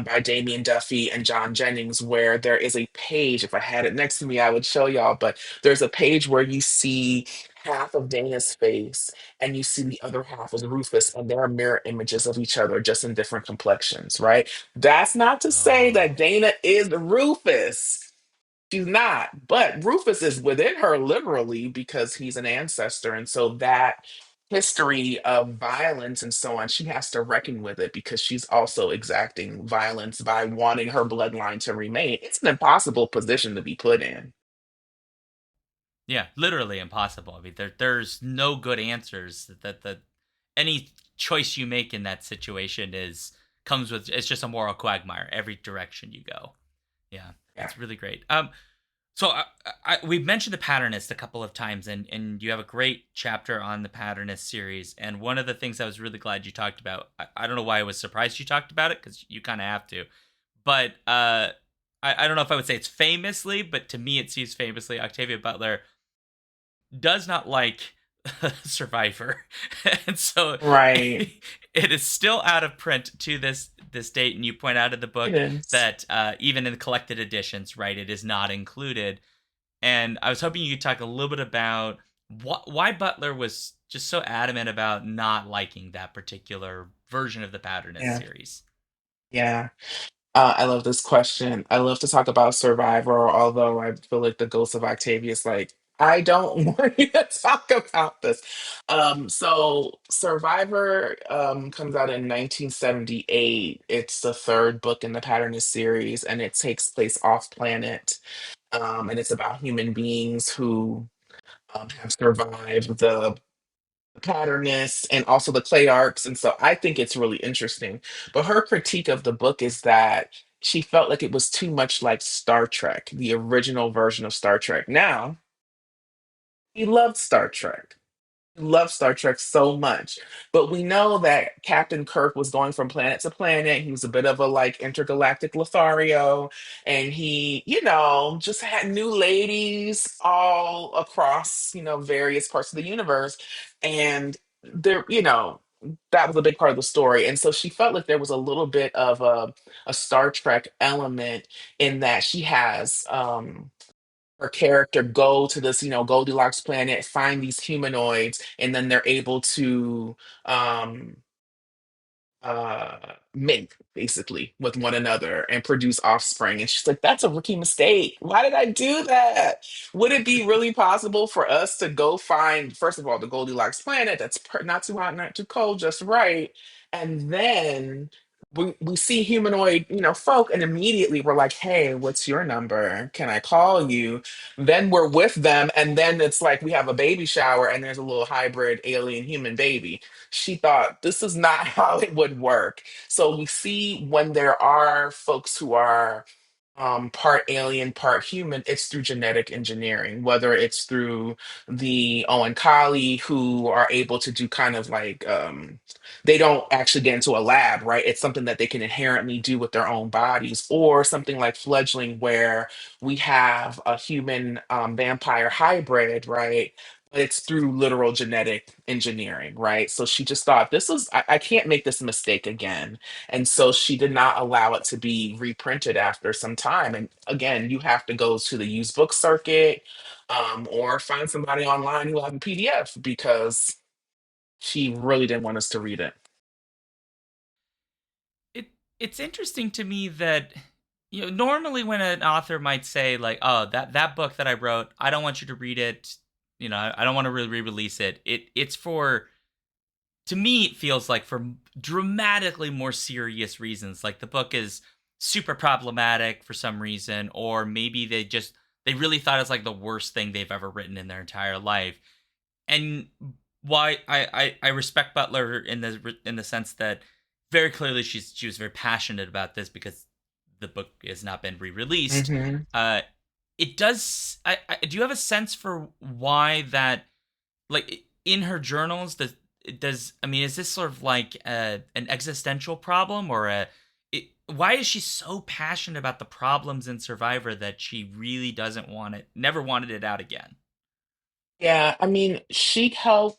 by Damian Duffy and John Jennings, where there is a page. If I had it next to me, I would show y'all, but there's a page where you see half of Dana's face and you see the other half as Rufus, and there are mirror images of each other just in different complexions, right? That's not to say oh, that Dana is Rufus. She's not. But Rufus is within her literally because he's an ancestor. And so that history of violence and so on, she has to reckon with it because she's also exacting violence by wanting her bloodline to remain. It's an impossible position to be put in. yeah, literally impossible. I mean, there's no good answers. That any choice you make in that situation is comes with it's just a moral quagmire every direction you go. Yeah, Yeah. it's really great. So we mentioned the Patternist a couple of times, and you have a great chapter on the Patternist series. And one of the things I was really glad you talked about, I don't know why I was surprised you talked about it because you kind of have to, but I don't know if I would say it's famously, but to me it seems famously. Octavia Butler does not like Survivor, and so Right. it is still out of print to this date. And you point out in the It book is. that even in the collected editions, right, it is not included. And I was hoping you could talk a little bit about why Butler was just so adamant about not liking that particular version of the Patternist Yeah. series. Yeah. I love this question. I love to talk about Survivor, although I feel like the ghost of Octavia is like, I don't want you to talk about this. So Survivor comes out in 1978. It's the third book in the Patternist series, and it takes place off planet. And it's about human beings who have survived the Patternists and also the clay arcs. And so I think it's really interesting. But her critique of the book is that she felt like it was too much like Star Trek, the original version of Star Trek. Now, he loved Star Trek. Love Star Trek so much. But we know that Captain Kirk was going from planet to planet. He was a bit of a like intergalactic Lothario. And he, just had new ladies all across, various parts of the universe. And there, that was a big part of the story. And so she felt like there was a little bit of a Star Trek element in that she has her character go to this, Goldilocks planet, find these humanoids, and then they're able to um uh mate basically with one another and produce offspring. And she's like, that's a rookie mistake. Why did I do that? Would it be really possible for us to go find, first of all, the Goldilocks planet that's not too hot, not too cold, just right? And then we see humanoid, folk, and immediately we're like, hey, what's your number? Can I call you? Then we're with them, and then it's like we have a baby shower and there's a little hybrid alien human baby. She thought this is not how it would work. So we see when there are folks who are part alien, part human, it's through genetic engineering, whether it's through the Owen Kali who are able to do kind of like, they don't actually get into a lab, right? It's something that they can inherently do with their own bodies, or something like fledgling, where we have a human vampire hybrid, right? But it's through literal genetic engineering, right? So she just thought, I can't make this mistake again, and so she did not allow it to be reprinted after some time. And again, you have to go to the used book circuit, or find somebody online who have a PDF, because she really didn't want us to read it. It it's interesting to me that normally when an author might say like, "Oh, that book that I wrote, I don't want you to read it. I don't want to really re-release it." It's for to me it feels like for dramatically more serious reasons. Like the book is super problematic for some reason, or maybe they really thought it's like the worst thing they've ever written in their entire life. And why I respect Butler in the sense that very clearly she was very passionate about this because the book has not been re-released. Hmm. Uh, it does. Do you have a sense for why that, like in her journals, does I mean, is this sort of like an existential problem, or why is she so passionate about the problems in Survivor that she really doesn't want it, never wanted it out again? Yeah, I mean, she held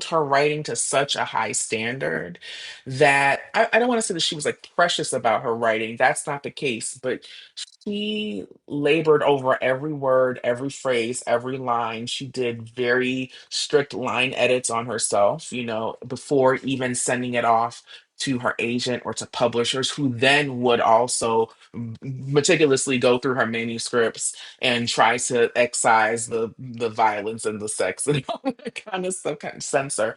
her writing to such a high standard that I don't want to say that she was like precious about her writing. That's not the case, but she labored over every word, every phrase, every line. She did very strict line edits on herself, before even sending it off to her agent or to publishers, who then would also meticulously go through her manuscripts and try to excise the violence and the sex and all that kind of stuff, kind of censor.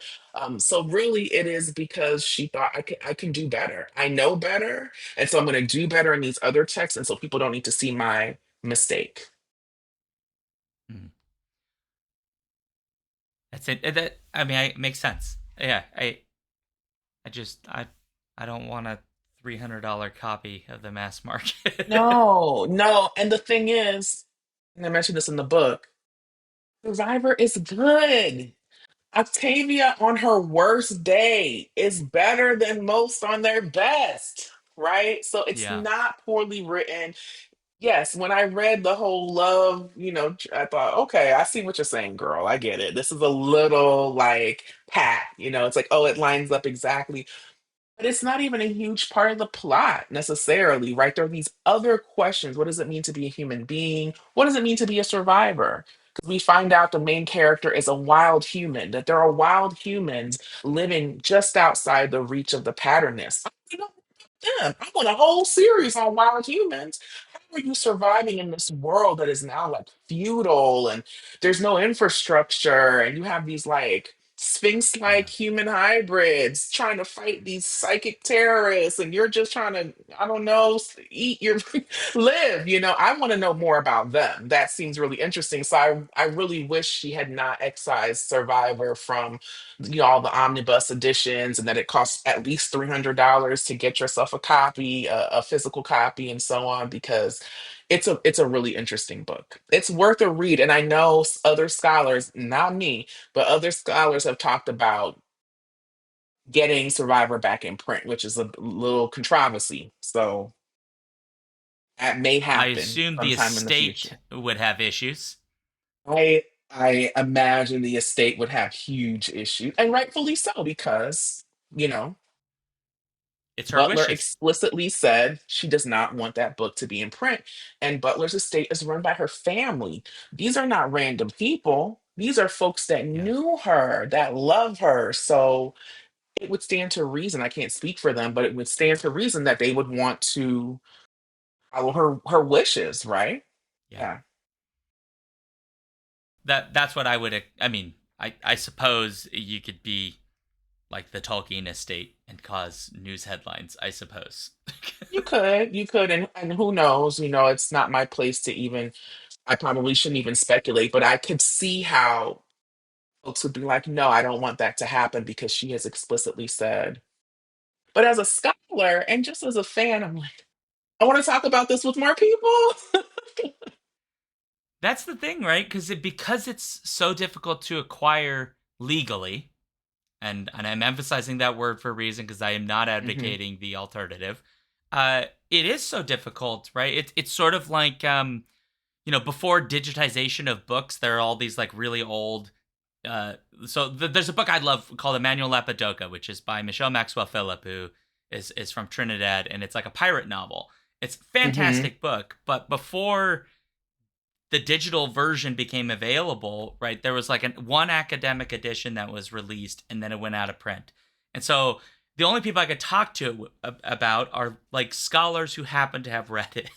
So really, it is because she thought, I can do better. I know better, and so I'm going to do better in these other texts, and so people don't need to see my mistake. Mhm. That's it. That I mean, it makes sense. Yeah, I don't want a $300 copy of the mass market. No, no, and the thing is, and I mentioned this in the book, Survivor is good. Octavia on her worst day is better than most on their best, right? So it's Yeah, not poorly written. Yes, when I read the whole love, I thought, okay, I see what you're saying, girl. I get it. This is a little like pat, it's like, oh, it lines up exactly. But it's not even a huge part of the plot necessarily, right? There are these other questions. What does it mean to be a human being? What does it mean to be a survivor? Because we find out the main character is a wild human, that there are wild humans living just outside the reach of the patternist. Them. I want a whole series on wild humans. How are you surviving in this world that is now like feudal, and there's no infrastructure, and you have these like sphinx like yeah, human hybrids trying to fight these psychic terrorists, and you're just trying to, I don't know, eat your live? I want to know more about them. That seems really interesting. So I really wish she had not excised Survivor from all the omnibus editions, and that it costs at least $300 to get yourself a copy, a physical copy, and so on, because it's a really interesting book. It's worth a read. And I know other scholars, not me, but other scholars have talked about getting Survivor back in print, which is a little controversy. So that may I happen assume the sometime in the estate future. would have issues. I imagine the estate would have huge issues, and rightfully so, because you know It's her Butler wishes. explicitly said she does not want that book to be in print. And Butler's estate is run by her family. These are not random people. These are folks that Yeah. knew her, that love her. So it would stand to reason. I can't speak for them, but it would stand to reason that they would want to follow her wishes, right? Yeah. Yeah. That's what I would. I mean, I suppose you could be like the Tolkien estate and cause news headlines. I suppose. You could, and who knows? It's not my place to even. I probably shouldn't even speculate, but I could see how folks would be like, "No, I don't want that to happen because she has explicitly said." But as a scholar and just as a fan, I'm like, I want to talk about this with more people. That's the thing, right? Because it's so difficult to acquire legally, and I'm emphasizing that word for a reason because I am not Hmm. advocating the alternative. It is so difficult, right? It's sort of like before digitization of books, there are all these like really old. Uh, there's a book I love called Emmanuel Lapadoca, which is by Michelle Maxwell Phillip, who is from Trinidad, and it's like a pirate novel. It's a Hmm. fantastic book, but before the digital version became available, right, there was like one academic edition that was released and then it went out of print. And so the only people I could talk to about are like scholars who happen to have read it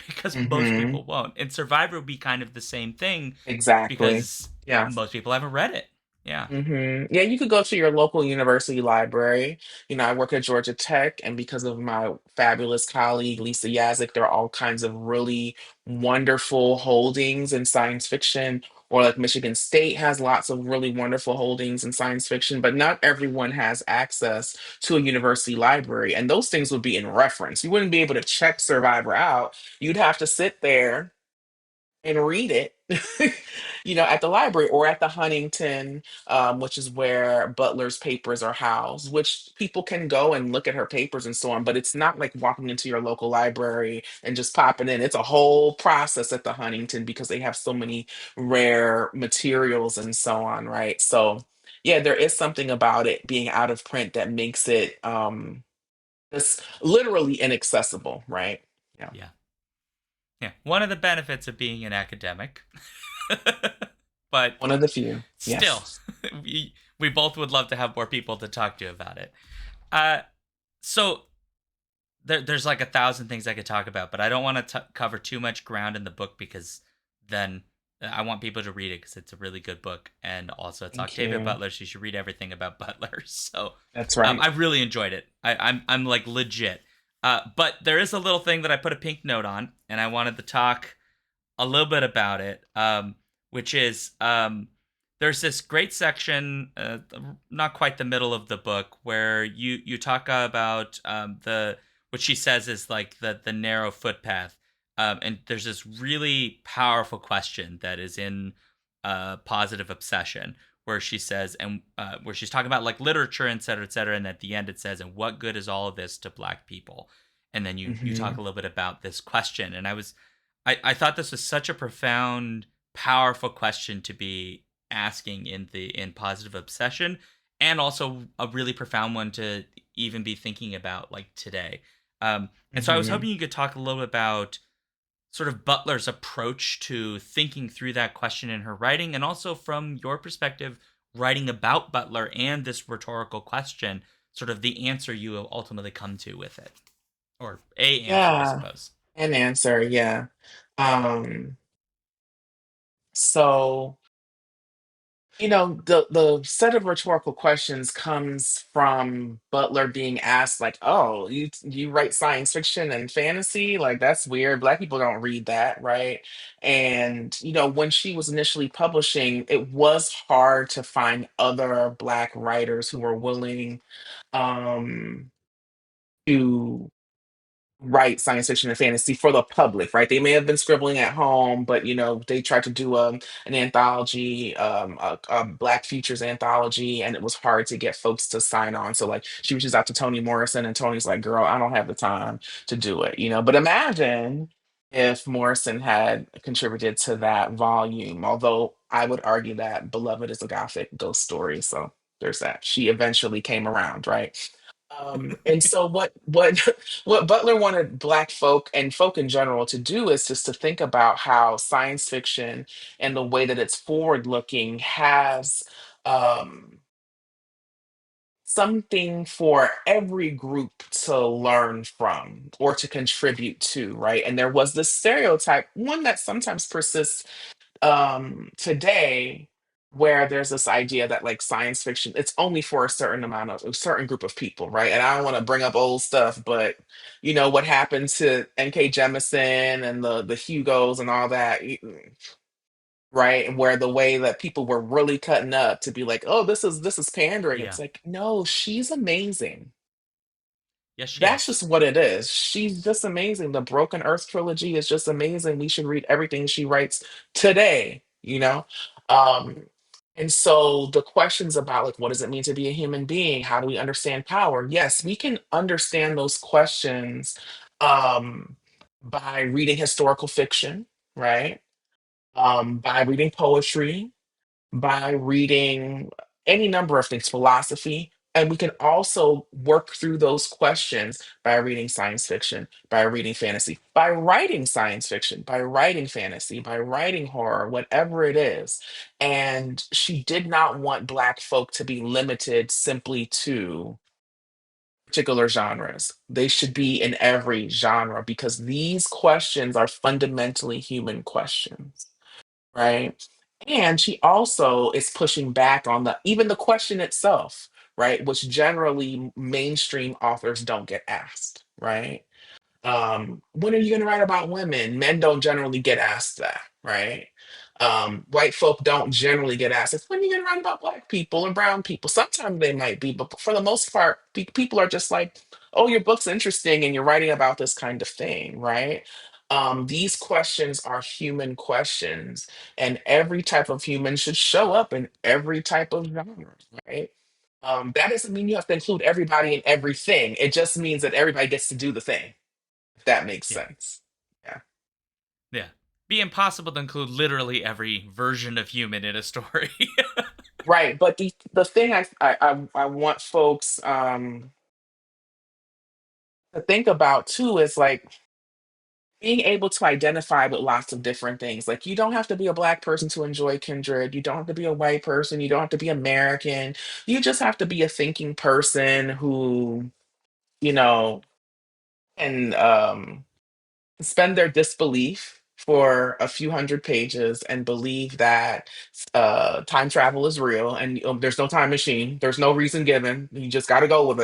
because most Hmm. people won't. And Survivor would be kind of the same thing Exactly. because Yeah. most people haven't read it. Yeah. Yeah, you could go to your local university library. I work at Georgia Tech, and because of my fabulous colleague, Lisa Yazik, there are all kinds of really wonderful holdings in science fiction. Or like Michigan State has lots of really wonderful holdings in science fiction, but not everyone has access to a university library. And those things would be in reference. You wouldn't be able to check Survivor out. You'd have to sit there and read it, at the library or at the Huntington, which is where Butler's papers are housed, which people can go and look at her papers and so on. But it's not like walking into your local library and just popping in. It's a whole process at the Huntington because they have so many rare materials and so on, right? So, yeah, there is something about it being out of print that makes it just literally inaccessible, right? Yeah. Yeah. Yeah. One of the benefits of being an academic. But One of the few. still, Yes. we both would love to have more people to talk to about it. Uh, so there's like a thousand things I could talk about, but I don't want to cover too much ground in the book because then I want people to read it because it's a really good book, and also it's Thank Octavia you. Butler, so you should read everything about Butler. So That's right. I really enjoyed it. I'm like legit. But there is a little thing that I put a pink note on, and I wanted to talk a little bit about it, which is there's this great section, not quite the middle of the book, where you talk about the what she says is like the narrow footpath, and there's this really powerful question that is in positive obsession, where she says, and where she's talking about like literature, et cetera, and at the end it says, and what good is all of this to Black people? And then you talk Hmm. a little bit about this question, and I thought this was such a profound, powerful question to be asking in positive obsession, and also a really profound one to even be thinking about like today. And so I was Hmm. hoping you could talk a little bit about sort of Butler's approach to thinking through that question in her writing, and also from your perspective, writing about Butler and this rhetorical question, sort of the answer you will ultimately come to with it, or a answer, I Yeah, suppose. an answer. Yeah. Um, so the set of rhetorical questions comes from Butler being asked, like, "Oh, you write science fiction and fantasy? Like that's weird. Black people don't read that, right?" And when she was initially publishing, it was hard to find other Black writers who were willing um to write science fiction and fantasy for the public, right? They may have been scribbling at home, but they tried to do an anthology, a Black Futures anthology, and it was hard to get folks to sign on. So like she reaches out to Toni Morrison, and Tony's like, "Girl, I don't have the time to do it." But imagine if Morrison had contributed to that volume. Although I would argue that Beloved is a Gothic ghost story, so there's that. She eventually came around, right? And so what what Butler wanted Black folk and folk in general to do is just to think about how science fiction and the way that it's forward looking has um, something for every group to learn from or to contribute to, right? And there was this stereotype, one that sometimes persists today, where there's this idea that like science fiction, it's only for a certain group of people, right? And I don't want to bring up old stuff, but you know what happened to N.K. Jemisin and the Hugos and all that, right? And where the way that people were really cutting up to be like, oh, this is pandering. Yeah. It's like, no, she's amazing. Yes, she That's is. just what it is. She's just amazing. The Broken Earth trilogy is just amazing. We should read everything she writes today, you know? Um, and so the questions about like what does it mean to be a human being? How do we understand power? Yes, we can understand those questions um by reading historical fiction, right? By reading poetry, by reading any number of things, philosophy. And we can also work through those questions by reading science fiction, by reading fantasy, by writing science fiction, by writing fantasy, by writing horror, whatever it is. And she did not want Black folk to be limited simply to particular genres. They should be in every genre because these questions are fundamentally human questions, right? And she also is pushing back on the even the question itself, right? Which generally mainstream authors don't get asked, right? When are you going to write about women? Men don't generally get asked that, right? White folk don't generally get asked, when are you going to write about black people and brown people? Sometimes they might be, but for the most part, people are just like, oh, your book's interesting and you're writing about this kind of thing, right? These questions are human questions, and every type of human should show up in every type of genre, right? That doesn't mean you have to include everybody in everything. It just means that everybody gets to do the thing, if that makes Yeah. sense. Yeah. Yeah. Be impossible to include literally every version of human in a story. Right. But the thing I want folks to think about too is like being able to identify with lots of different things. Like you don't have to be a black person to enjoy Kindred. You don't have to be a white person. You don't have to be American. You just have to be a thinking person who, you know, can spend their disbelief for a few hundred pages and believe that time travel is real and there's no time machine. There's no reason given. You just got to go with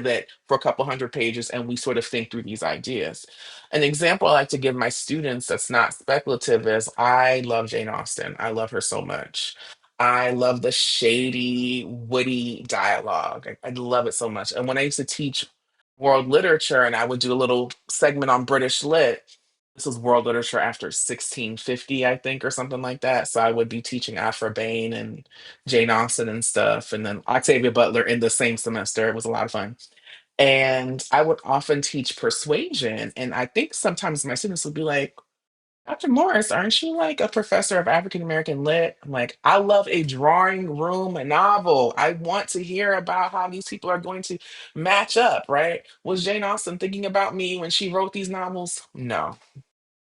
it for a couple hundred pages and we sort of think through these ideas. An example I like to give my students that's not speculative is I love Jane Austen. I love her so much. I love the shady, witty dialogue. I love it so much. And when I used to teach world literature and I would do a little segment on British lit, this was world literature after 1650, I think, or something like that. So I would be teaching Aphra Behn and Jane Austen and stuff, and then Octavia Butler in the same semester. It was a lot of fun. And I would often teach persuasion. And I think sometimes my students would be like, Dr. Morris, aren't you like a professor of African American lit? I'm like, I love a drawing room novel. I want to hear about how these people are going to match up, right? Was Jane Austen thinking about me when she wrote these novels? No,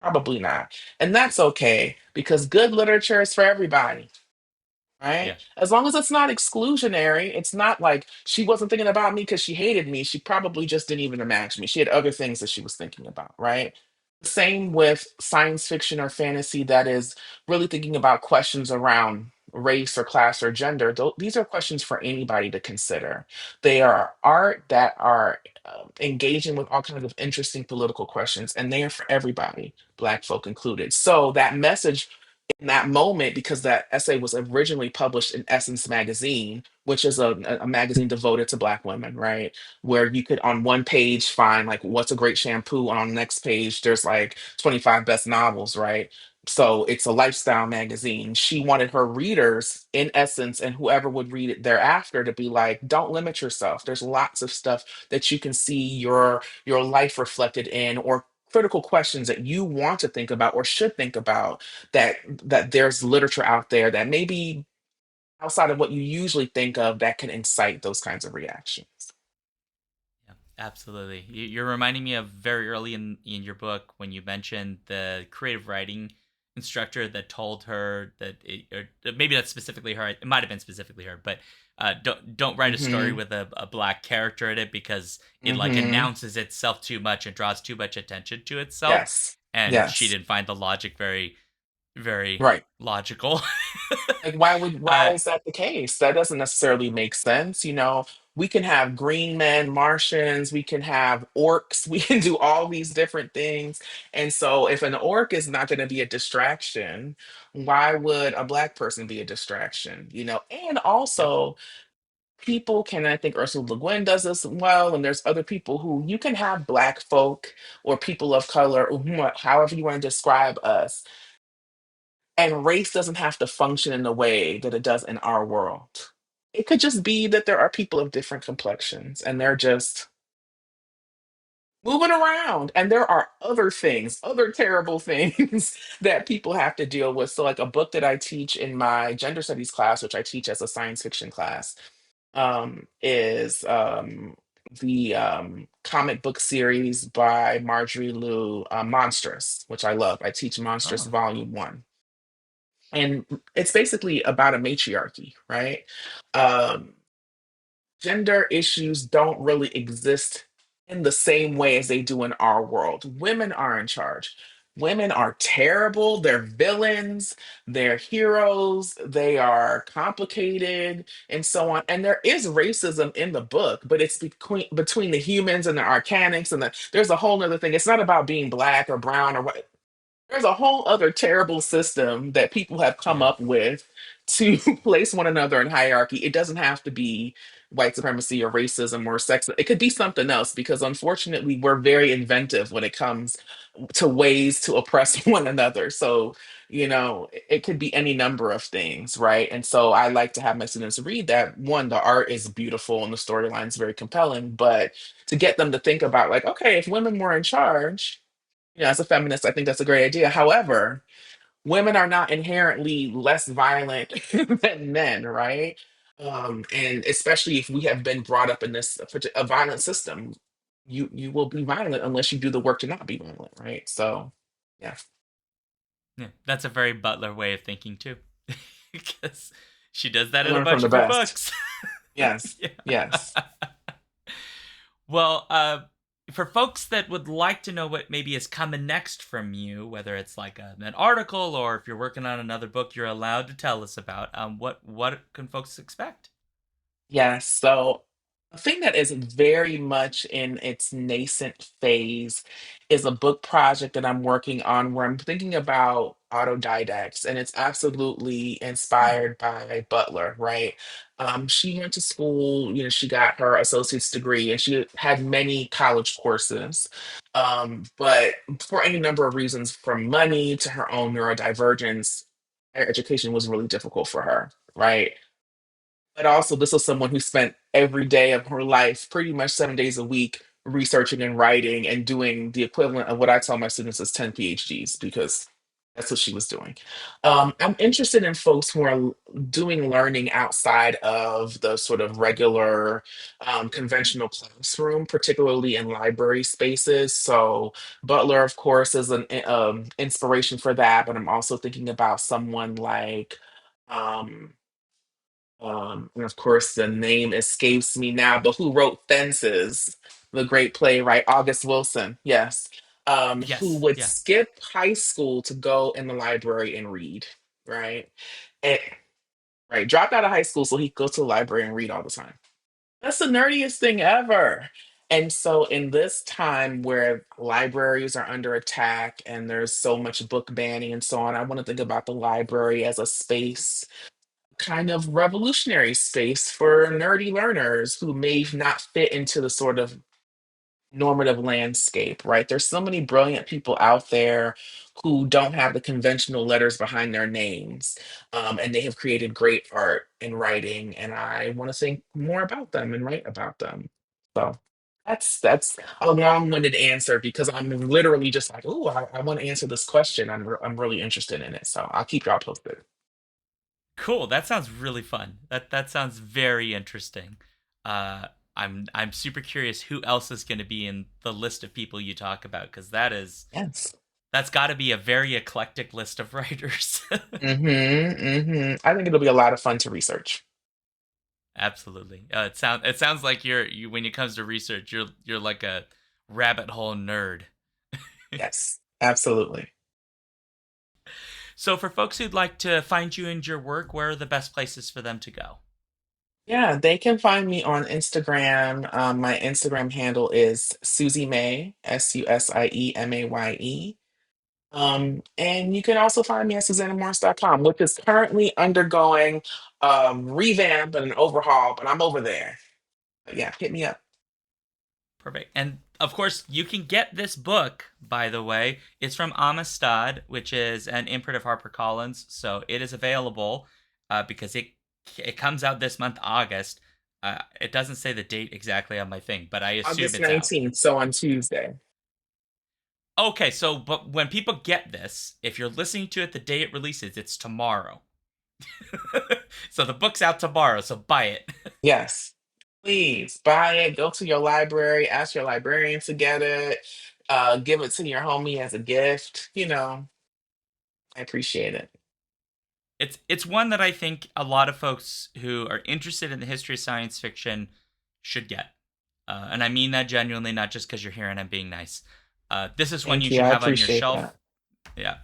probably not. And that's okay because good literature is for everybody, right? Yeah. As long as it's not exclusionary, it's not like she wasn't thinking about me because she hated me. She probably just didn't even imagine me. She had other things that she was thinking about, right? Same with science fiction or fantasy that is really thinking about questions around race or class or gender. These are questions for anybody to consider. They are art that are engaging with all kinds of interesting political questions, and they are for everybody, Black folk included. So that message in that moment, because that essay was originally published in Essence magazine, which is a magazine devoted to Black women, right? Where you could on one page find like what's a great shampoo, and on the next page there's like 25 best novels, right? So it's a lifestyle magazine. She wanted her readers in Essence and whoever would read it thereafter to be like, don't limit yourself. There's lots of stuff that you can see your life reflected in, or critical questions that you want to think about or should think about, that there's literature out there that maybe outside of what you usually think of that can incite those kinds of reactions. Yeah, absolutely. You're reminding me of very early in your book when you mentioned the creative writing instructor that told her that, or maybe not specifically her, it might have been specifically her, but Don't write a story Mm-hmm. with a black character in it because it like Mm-hmm. announces itself too much and draws too much attention to itself. Yes. And she Yes. didn't find the logic very Right. logical. Like, why uh, is that the case? That doesn't necessarily make sense. We can have green men, Martians, we can have orcs, we can do all these different things. And so if an orc is not going to be a distraction, why would a black person be a distraction? And yep. also people can, I think Ursula Le Guin does this well, and there's other people who you can have black folk or people of color, or however you want to describe us, and race doesn't have to function in the way that it does in our world. It could just be that there are people of different complexions and they're just moving around. And there are other things, other terrible things that people have to deal with. So, like a book that I teach in my gender studies class, which I teach as a science fiction class, is the comic book series by Marjorie Liu, Monstrous, which I love. I teach Monstrous Oh. Volume 1, and it's basically about a matriarchy, right? Um, Gender issues don't really exist in the same way as they do in our world. Women are in charge. Women are terrible. They're villains. They're heroes. They are complicated, and so on. And there is racism in the book, but it's between the humans and the arcanics, and there's a whole nother thing. It's not about being black or brown or what. There's a whole other terrible system that people have come Yeah. up with to place one another in hierarchy. It doesn't have to be white supremacy or racism or sex. It could be something else because unfortunately we're very inventive when it comes to ways to oppress one another. So, it could be any number of things, right? And so I like to have my students read that. One, the art is beautiful and the storyline is very compelling, but to get them to think about, like, okay, if women were in charge, as a feminist, I think that's a great idea. However, women are not inherently less violent than men, right? And especially if we have been brought up in a violent system, you will be violent unless you do the work to not be violent, right? So, yeah, Yeah. That's a very Butler way of thinking too. Because she does that I in a learned from bunch the of her best. books. Yes, Yeah. yes. Well, for folks that would like to know what maybe is coming next from you, whether it's like an article or if you're working on another book, you're allowed to tell us about. What can folks expect? Yes. So, a thing that is very much in its nascent phase is a book project that I'm working on where I'm thinking about autodidacts, and it's absolutely Hmm. inspired by Butler, right? She went to school, she got her associate's degree, and she had many college courses. But for any number of reasons, from money to her own neurodivergence, higher education was really difficult for her, right? But also, this was someone who spent every day of her life, pretty much 7 days a week, researching and writing and doing the equivalent of what I tell my students is 10 PhDs, because that's what she was doing. I'm interested in folks who are doing learning outside of the sort of regular conventional classroom, particularly in library spaces. So, Butler, of course, is an inspiration for that, but I'm also thinking about someone like. Um, and of course, the name escapes me now, but who wrote Fences, the great playwright August Wilson? Yes. Who Yes. would Yeah. skip high school to go in the library and read, right? And, right, dropped out of high school so he could go to the library and read all the time. That's the nerdiest thing ever. And so, in this time where libraries are under attack and there's so much book banning and so on, I want to think about the library as a space, kind of revolutionary space for nerdy learners who may not fit into the sort of normative landscape, right? There's so many brilliant people out there who don't have the conventional letters behind their names, and they have created great art and writing, and I want to think more about them and write about them. So that's a long-winded answer because I'm literally just like, oh, I want to answer this question. I'm really interested in it, so I'll keep y'all posted. Cool. That sounds really fun. That sounds very interesting. Uh, I'm super curious who else is going to be in the list of people you talk about because Yes. that's got to be a very eclectic list of writers. I think it'll be a lot of fun to research. Absolutely. It sounds like you when it comes to research, you're like a rabbit hole nerd. Yes, absolutely. So for folks who'd like to find you and your work, where are the best places for them to go? Yeah, they can find me on Instagram. My Instagram handle is Susie May, SUSIEMAYE. And you can also find me at SusannaMorris.com, which is currently undergoing revamp and an overhaul, but I'm over there. But yeah, hit me up. Perfect. And of course, you can get this book, by the way. It's from Amistad, which is an imprint of HarperCollins. So it is available because it comes out this month, August. It doesn't say the date exactly on my thing, but I assume August it's out. 19th, so on Tuesday. Okay, so but when people get this, if you're listening to it the day it releases, it's tomorrow. So the book's out tomorrow, so buy it. Yes. Please buy it, go to your library, ask your librarian to get it, give it to your homie as a gift. I appreciate it. It's one that I think a lot of folks who are interested in the history of science fiction should get. And I mean that genuinely, not just because you're hearing I'm being nice. This is one Thank you you. should I have on your appreciate shelf. that. Yeah,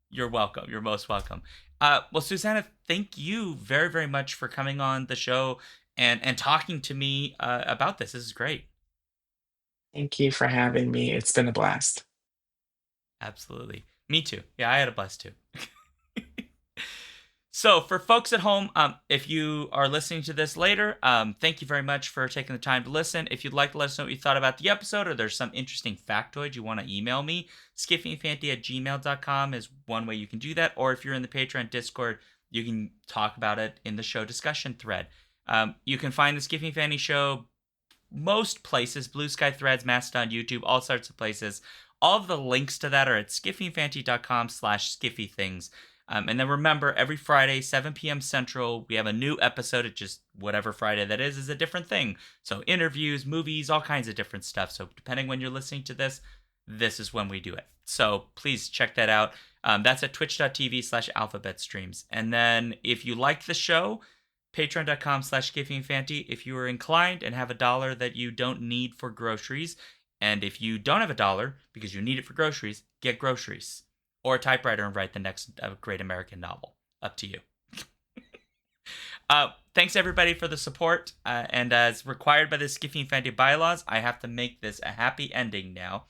you're welcome. You're most welcome. Well, Susana, thank you very, very much for coming on the show and talking to me about this. This is great. Thank you for having me. It's been a blast. Absolutely. Me too. Yeah, I had a blast too. So, for folks at home, if you are listening to this later, thank you very much for taking the time to listen. If you'd like to let us know what you thought about the episode or there's some interesting factoid you want to email me, skiffyandfanty@gmail.com is one way you can do that. Or if you're in the Patreon Discord, you can talk about it in the show discussion thread. You can find the Skiffy and Fanty Show most places: Blue Sky Threads, Mastodon, YouTube, all sorts of places. All of the links to that are at skiffyandfanty.com/skiffythings. And then remember, every Friday, 7 p.m. Central, we have a new episode. It just, whatever Friday that is a different thing. So interviews, movies, all kinds of different stuff. So depending when you're listening to this, this is when we do it. So please check that out. That's at twitch.tv/alphabet streams. And then if you like the show, patreon.com/skiffyandfanty. If you are inclined and have a dollar that you don't need for groceries, and if you don't have a dollar because you need it for groceries, get groceries or a typewriter and write the next great American novel. Up to you. Thanks everybody for the support. And as required by the Skiffy and Fanty bylaws, I have to make this a happy ending now.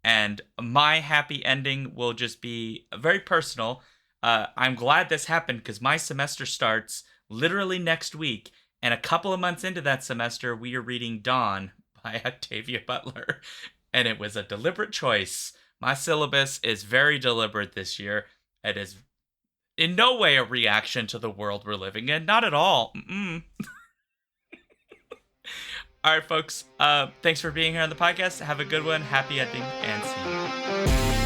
And my happy ending will just be very personal. I'm glad this happened because my semester starts literally next week. And a couple of months into that semester, we are reading Dawn by Octavia Butler. And it was a deliberate choice. My syllabus is very deliberate this year. It is in no way a reaction to the world we're living in. Not at all. All right, folks. Thanks for being here on the podcast. Have a good one. Happy ending, and see you.